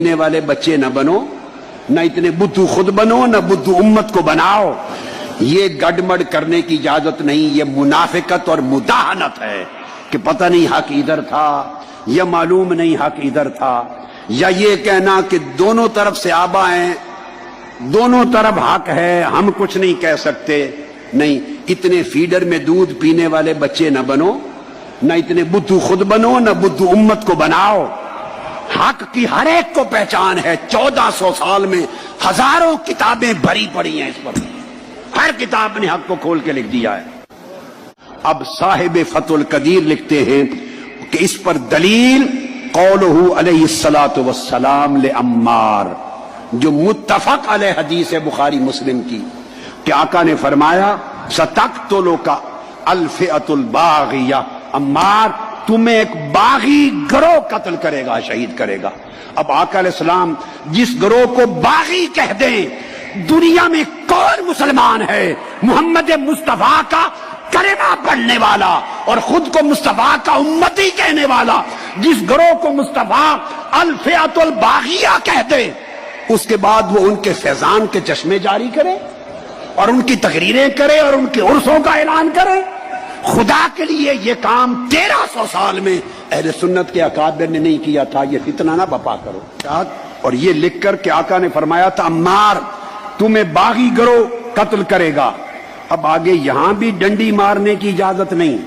نے والے بچے نہ بنو، نہ اتنے بدھو خود بنو، نہ بدھو امت کو بناؤ۔ یہ گڑمڑ کرنے کی اجازت نہیں، یہ منافقت اور مداہنت ہے کہ پتہ نہیں حق ادھر تھا یا معلوم نہیں حق ادھر تھا، یا یہ کہنا کہ دونوں طرف سے آبا ہیں، دونوں طرف حق ہے، ہم کچھ نہیں کہہ سکتے۔ نہیں، اتنے فیڈر میں دودھ پینے والے بچے نہ بنو، نہ اتنے بدھو خود بنو، نہ بدھو امت کو بناؤ۔ حق کی ہر ایک کو پہچان ہے، 1400 سال میں ہزاروں کتابیں بھری پڑی ہیں اس پر، ہر کتاب نے حق کو کھول کے لکھ دیا ہے۔ اب صاحب فتح القدیر لکھتے ہیں کہ اس پر دلیل قولہ علیہ الصلوۃ والسلام لعمار، جو متفق علیہ حدیث ہے بخاری مسلم کی، کہ آقا نے فرمایا ستقتلک الفئۃ الباغیہ، عمار تمہیں ایک باغی گروہ قتل کرے گا، شہید کرے گا۔ اب آقا علیہ السلام جس گروہ کو باغی کہہ دیں، دنیا میں کون مسلمان ہے محمد مصطفیٰ کا کلمہ پڑھنے والا اور خود کو مصطفیٰ کا امتی کہنے والا، جس گروہ کو مصطفیٰ الفئۃ الباغیہ کہہ دے، اس کے بعد وہ ان کے فیضان کے چشمے جاری کرے اور ان کی تقریریں کرے اور ان کے عرسوں کا اعلان کرے؟ خدا کے لیے یہ کام 1300 سال میں اہل سنت کے اکابر نے نہیں کیا تھا، یہ فتنہ نہ بپا کرو۔ اور یہ لکھ کر کہ آقا نے فرمایا تھا عمار تمہیں باغی گروہ قتل کرے گا۔ اب آگے یہاں بھی ڈنڈی مارنے کی اجازت نہیں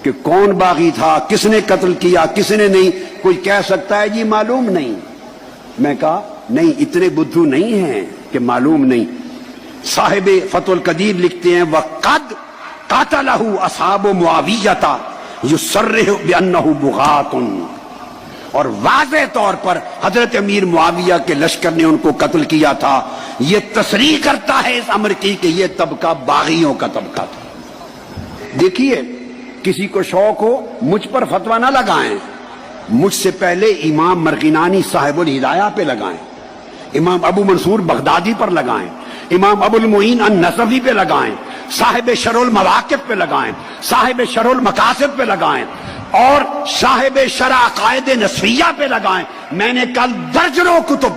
کہ کون باغی تھا، کس نے قتل کیا، کس نے نہیں۔ کوئی کہہ سکتا ہے جی معلوم نہیں، میں کہا نہیں، اتنے بدھو نہیں ہیں کہ معلوم نہیں۔ صاحب فتح القدیر لکھتے ہیں وَقَدْ قَتَلَهُ أَصْحَابُ مُعَاوِيَةَ يُصَرِّحُ بِأَنَّهُ بُغَاةٌ، اور واضح طور پر حضرت امیر معاویہ کے لشکر نے ان کو قتل کیا تھا۔ یہ تصریح کرتا ہے اس امر کی کہ یہ طبقہ باغیوں کا طبقہ تھا۔ دیکھیے، کسی کو شوق ہو مجھ پر فتویٰ نہ لگائیں، مجھ سے پہلے امام مرغینانی صاحب الہدایہ پہ لگائیں، امام ابو منصور بغدادی پر لگائیں، امام ابو المعین النصفی پہ لگائیں، صاحب شرح المواقف پہ لگائیں، صاحب شرح المقاصد پہ لگائیں، اور صاحب شرح عقائد نصفیہ پہ لگائیں۔ میں نے کل درجنوں کتب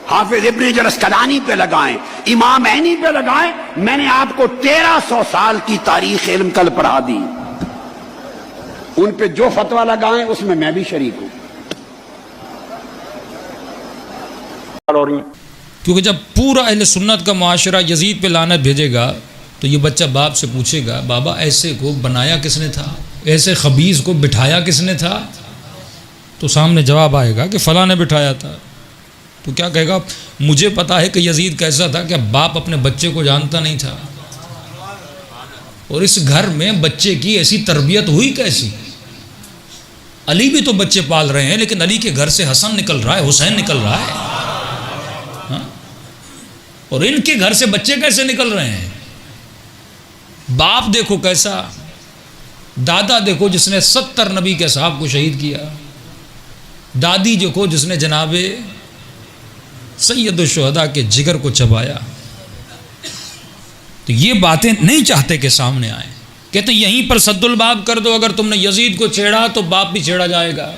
حافظ ابن جرسکلانی پہ لگائیں، امام عینی پہ لگائیں۔ میں نے آپ کو 1300 سال کی تاریخ علم کل پڑھا دی، ان پہ جو فتویٰ لگائیں اس میں بھی شریک ہوں۔ کیونکہ جب پورا اہل سنت کا معاشرہ یزید پہ لعنت بھیجے گا تو یہ بچہ باپ سے پوچھے گا بابا ایسے کو بنایا کس نے تھا، ایسے خبیث کو بٹھایا کس نے تھا؟ تو سامنے جواب آئے گا کہ فلاں نے بٹھایا تھا۔ تو کیا کہے گا؟ مجھے پتا ہے کہ یزید کیسا تھا، کہ باپ اپنے بچے کو جانتا نہیں تھا، اور اس گھر میں بچے کی ایسی تربیت ہوئی کیسی؟ علی بھی تو بچے پال رہے ہیں، لیکن علی کے گھر سے حسن نکل رہا ہے، حسین نکل رہا ہے، اور ان کے گھر سے بچے کیسے نکل رہے ہیں؟ باپ دیکھو کیسا، دادا دیکھو جس نے 70 نبی کے صحاب کو شہید کیا، دادی دیکھو جس نے جناب سید الشہداء کے جگر کو چبایا۔ تو یہ باتیں نہیں چاہتے کہ سامنے آئیں، کہتے ہیں یہیں پر سد الباب کر دو، اگر تم نے یزید کو چھیڑا تو باپ بھی چھیڑا جائے گا۔